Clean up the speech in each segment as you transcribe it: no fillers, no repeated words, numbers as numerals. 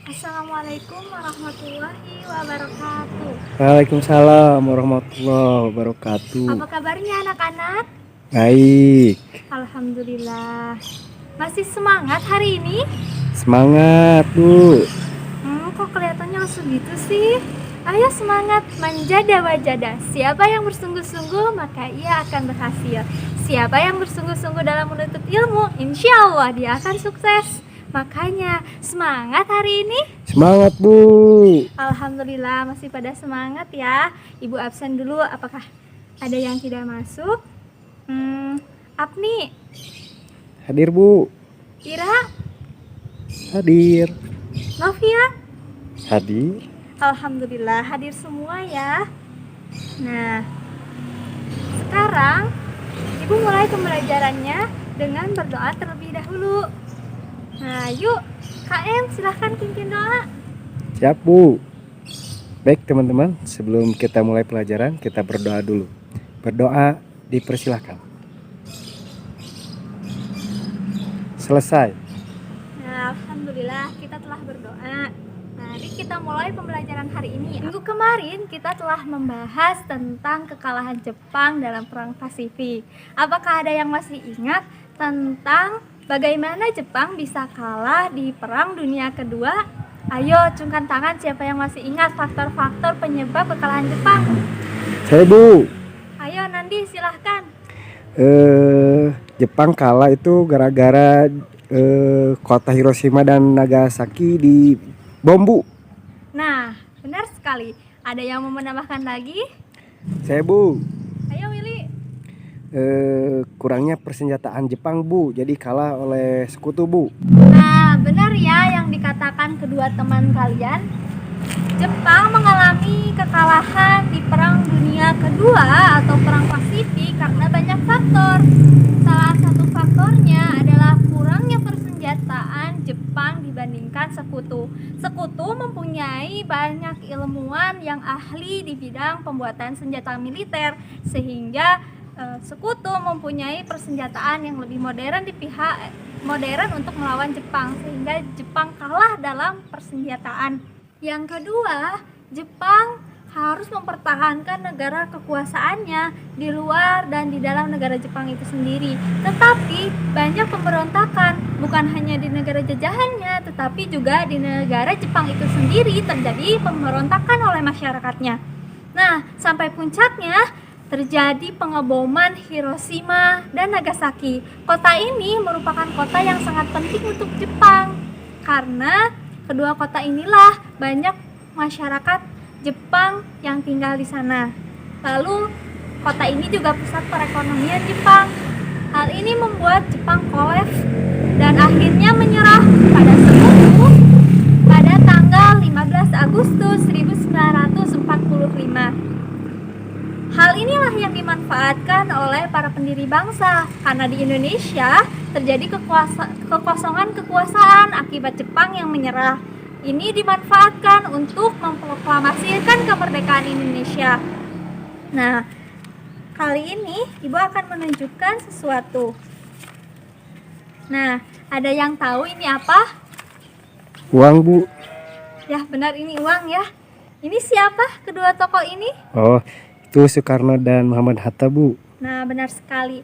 Assalamualaikum warahmatullahi wabarakatuh. Waalaikumsalam warahmatullahi wabarakatuh. Apa kabarnya anak-anak? Baik, Alhamdulillah. Masih semangat hari ini? semangat Bu. Kok kelihatannya langsung gitu sih? Ayo semangat, manjada wajada. Siapa yang bersungguh-sungguh maka ia akan berhasil. Siapa yang bersungguh-sungguh dalam menuntut ilmu, insya Allah dia akan sukses. Makanya semangat hari ini. Semangat Bu. Alhamdulillah masih pada semangat ya. Ibu absen dulu, apakah ada yang tidak masuk? Apni, Hadir Bu. Ira, Hadir. Novia. Hadir. Alhamdulillah hadir semua ya. Nah, sekarang Ibu mulai pembelajarannya dengan berdoa terlebih dahulu. Nah, yuk KM silahkan pimpin doa. Siap Bu. Baik teman-teman, sebelum kita mulai pelajaran, kita berdoa dulu. Berdoa dipersilahkan. Selesai. Nah, Alhamdulillah kita telah berdoa. Mari kita mulai pembelajaran hari ini. Minggu kemarin kita telah membahas tentang kekalahan Jepang dalam Perang Pasifik. Apakah ada yang masih ingat tentang bagaimana Jepang bisa kalah di Perang Dunia Kedua? Ayo cungkan tangan siapa yang masih ingat faktor-faktor penyebab kekalahan Jepang. Saya Bu. Ayo Nandi silahkan. Jepang kalah itu gara-gara kota Hiroshima dan Nagasaki dibom Bu. Nah, benar sekali. Ada yang mau menambahkan lagi? Saya Bu. Ayo Willy. Kurangnya persenjataan Jepang Bu, jadi kalah oleh sekutu Bu. Nah, benar ya yang dikatakan kedua teman kalian. Jepang mengalami kekalahan di Perang Dunia Kedua atau Perang Pasifik karena banyak faktor. Salah satu faktornya adalah kurangnya persenjataan Jepang dibandingkan sekutu. Sekutu mempunyai banyak ilmuwan yang ahli di bidang pembuatan senjata militer, sehingga sekutu mempunyai persenjataan yang lebih modern di pihak modern untuk melawan Jepang, sehingga Jepang kalah dalam persenjataan. Yang kedua, Jepang harus mempertahankan negara kekuasaannya di luar dan di dalam negara Jepang itu sendiri. Tetapi banyak pemberontakan, bukan hanya di negara jajahannya, tetapi juga di negara Jepang itu sendiri terjadi pemberontakan oleh masyarakatnya. Nah, sampai puncaknya terjadi pengeboman Hiroshima dan Nagasaki. Kota ini merupakan kota yang sangat penting untuk Jepang karena kedua kota inilah banyak masyarakat Jepang yang tinggal di sana. Lalu kota ini juga pusat perekonomian Jepang. Hal ini membuat Jepang kolaps dan akhirnya menyerah pada sekutu pada tanggal 15 Agustus 1945. Hal inilah yang dimanfaatkan oleh para pendiri bangsa karena di Indonesia terjadi kekosongan kekuasaan akibat Jepang yang menyerah. Ini dimanfaatkan untuk memproklamasikan kemerdekaan Indonesia. Nah, kali ini Ibu akan menunjukkan sesuatu. Nah, ada yang tahu ini apa? Uang Bu. Ya, benar ini uang ya. Ini siapa kedua tokoh ini? Oh, itu Soekarno dan Muhammad Hatta Bu. Nah, benar sekali.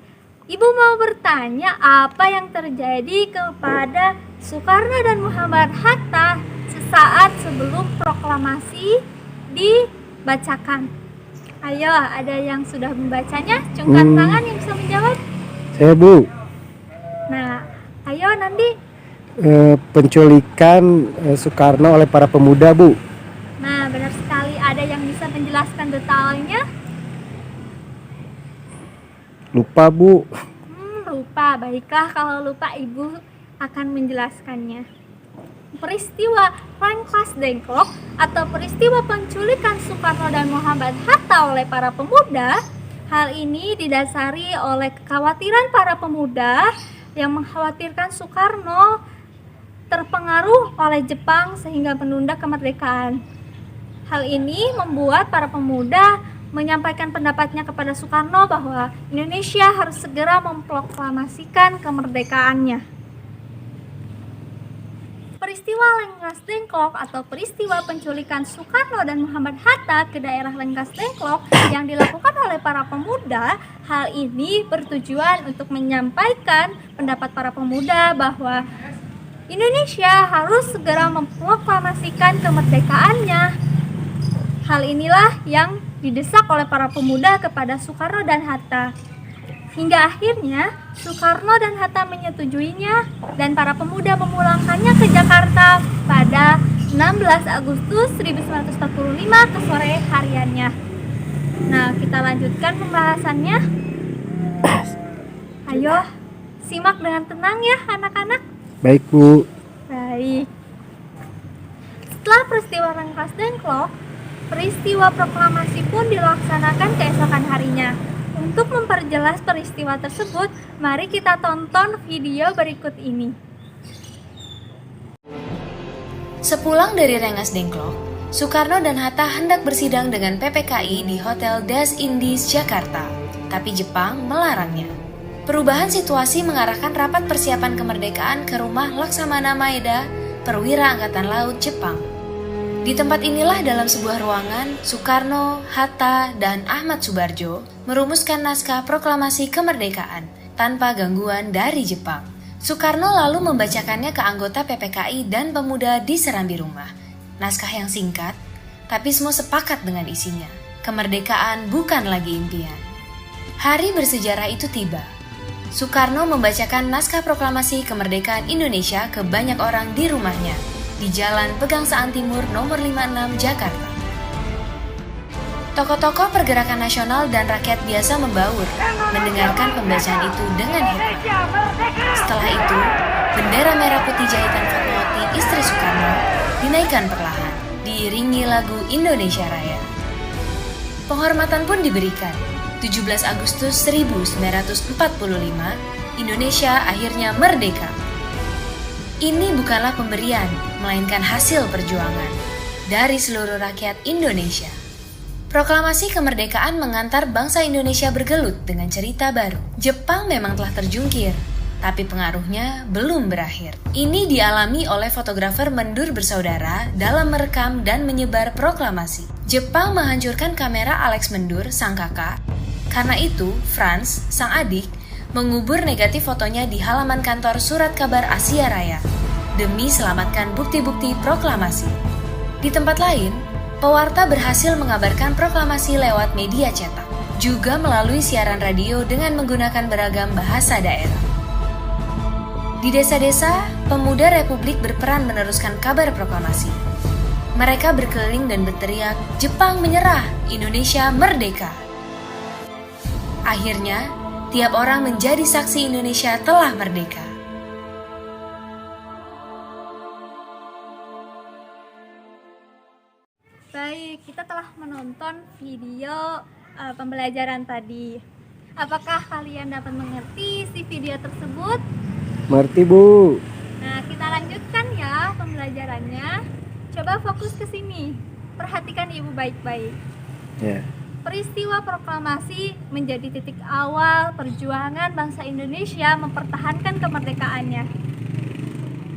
Ibu mau bertanya apa yang terjadi kepada Soekarno dan Muhammad Hatta sesaat sebelum proklamasi dibacakan. Ayo, ada yang sudah membacanya? Cungkan tangan yang bisa menjawab. Saya Bu. Nah, ayo nanti. Penculikan Soekarno oleh para pemuda Bu. Nah, benar sekali. Ada yang bisa menjelaskan detailnya? Lupa Bu. Lupa. Baiklah, kalau lupa Ibu akan menjelaskannya. Peristiwa Rangkas Dengklok atau peristiwa penculikan Soekarno dan Muhammad Hatta oleh para pemuda, hal ini didasari oleh kekhawatiran para pemuda yang mengkhawatirkan Soekarno terpengaruh oleh Jepang sehingga menunda kemerdekaan. Hal ini membuat para pemuda menyampaikan pendapatnya kepada Soekarno bahwa Indonesia harus segera memproklamasikan kemerdekaannya. Peristiwa Rengas Dengklok atau peristiwa penculikan Soekarno dan Muhammad Hatta ke daerah Rengas Dengklok yang dilakukan oleh para pemuda, hal ini bertujuan untuk menyampaikan pendapat para pemuda bahwa Indonesia harus segera memproklamasikan kemerdekaannya. Hal inilah yang didesak oleh para pemuda kepada Soekarno dan Hatta. Hingga akhirnya Soekarno dan Hatta menyetujuinya dan para pemuda memulangkannya ke Jakarta pada 16 Agustus 1945 ke sore hariannya. Nah, kita lanjutkan pembahasannya. Ayo, simak dengan tenang ya anak-anak. Baik, Bu. Baik. Setelah peristiwa Rengas Dengklok, peristiwa proklamasi pun dilaksanakan keesokan harinya. Untuk memperjelas peristiwa tersebut, mari kita tonton video berikut ini. Sepulang dari Rengas Dengklok, Soekarno dan Hatta hendak bersidang dengan PPKI di Hotel Das Indies, Jakarta. Tapi Jepang melarangnya. Perubahan situasi mengarahkan rapat persiapan kemerdekaan ke rumah Laksamana Maeda, perwira Angkatan Laut Jepang. Di tempat inilah dalam sebuah ruangan, Soekarno, Hatta, dan Ahmad Subarjo merumuskan naskah proklamasi kemerdekaan tanpa gangguan dari Jepang. Soekarno lalu membacakannya ke anggota PPKI dan pemuda di serambi rumah. Naskah yang singkat, tapi semua sepakat dengan isinya. Kemerdekaan bukan lagi impian. Hari bersejarah itu tiba. Soekarno membacakan naskah proklamasi kemerdekaan Indonesia ke banyak orang di rumahnya, di Jalan Pegangsaan Timur nomor 56 Jakarta. Tokoh-tokoh pergerakan nasional dan rakyat biasa membaur, mendengarkan pembacaan itu dengan heran. Setelah itu, bendera merah putih jahitan Fatmawati istri Soekarno dinaikkan perlahan, diiringi lagu Indonesia Raya. Penghormatan pun diberikan. 17 Agustus 1945, Indonesia akhirnya merdeka. Ini bukanlah pemberian, melainkan hasil perjuangan dari seluruh rakyat Indonesia. Proklamasi kemerdekaan mengantar bangsa Indonesia bergelut dengan cerita baru. Jepang memang telah terjungkir, tapi pengaruhnya belum berakhir. Ini dialami oleh fotografer Mendur bersaudara dalam merekam dan menyebar proklamasi. Jepang menghancurkan kamera Alex Mendur, sang kakak. Karena itu, Franz, sang adik, mengubur negatif fotonya di halaman kantor Surat Kabar Asia Raya demi selamatkan bukti-bukti proklamasi. Di tempat lain, pewarta berhasil mengabarkan proklamasi lewat media cetak, juga melalui siaran radio dengan menggunakan beragam bahasa daerah. Di desa-desa, pemuda Republik berperan meneruskan kabar proklamasi. Mereka berkeliling dan berteriak, "Jepang menyerah, Indonesia merdeka!" Akhirnya, tiap orang menjadi saksi Indonesia telah merdeka. Baik, kita telah menonton video pembelajaran tadi. Apakah kalian dapat mengerti si video tersebut? Mengerti, Bu. Nah, kita lanjutkan ya pembelajarannya. Coba fokus ke sini. Perhatikan Ibu baik-baik. Ya. Peristiwa proklamasi menjadi titik awal perjuangan bangsa Indonesia mempertahankan kemerdekaannya.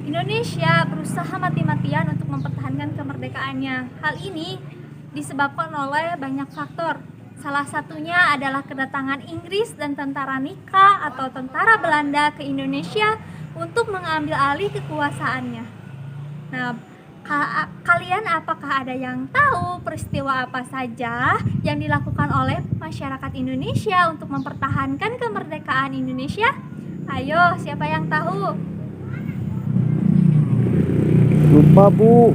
Indonesia berusaha mati-matian untuk mempertahankan kemerdekaannya. Hal ini disebabkan oleh banyak faktor. Salah satunya adalah kedatangan Inggris dan tentara Nika atau tentara Belanda ke Indonesia untuk mengambil alih kekuasaannya. Nah, kalian apakah ada yang tahu peristiwa apa saja yang dilakukan oleh masyarakat Indonesia untuk mempertahankan kemerdekaan Indonesia? Ayo, siapa yang tahu? Lupa, Bu.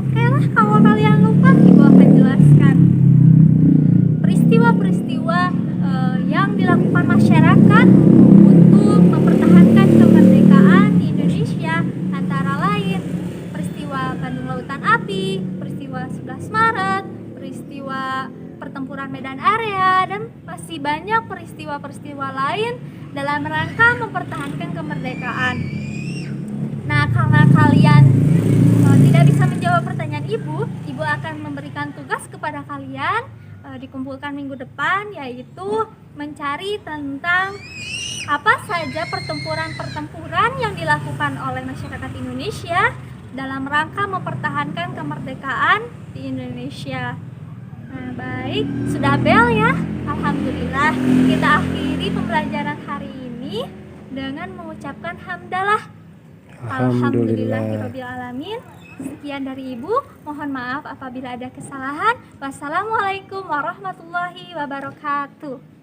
Oke lah, kalau kalian lupa, Ibu akan jelaskan. Peristiwa-peristiwa yang dilakukan masyarakat untuk mempertahankan kemerdekaan di Indonesia antara lain peristiwa Bandung Lautan Api, peristiwa 11 Maret, peristiwa pertempuran Medan Area, dan masih banyak peristiwa-peristiwa lain dalam rangka mempertahankan kemerdekaan. Nah, karena kalian tidak bisa menjawab pertanyaan Ibu akan memberikan tugas kepada kalian dikumpulkan minggu depan, yaitu mencari tentang Apa saja pertempuran-pertempuran yang dilakukan oleh masyarakat Indonesia dalam rangka mempertahankan kemerdekaan di Indonesia. Nah, baik, sudah bel ya. Alhamdulillah, kita akhiri pembelajaran hari ini dengan mengucapkan hamdalah. Alhamdulillahirabbil alamin. Sekian dari Ibu, mohon maaf apabila ada kesalahan. Wassalamualaikum warahmatullahi wabarakatuh.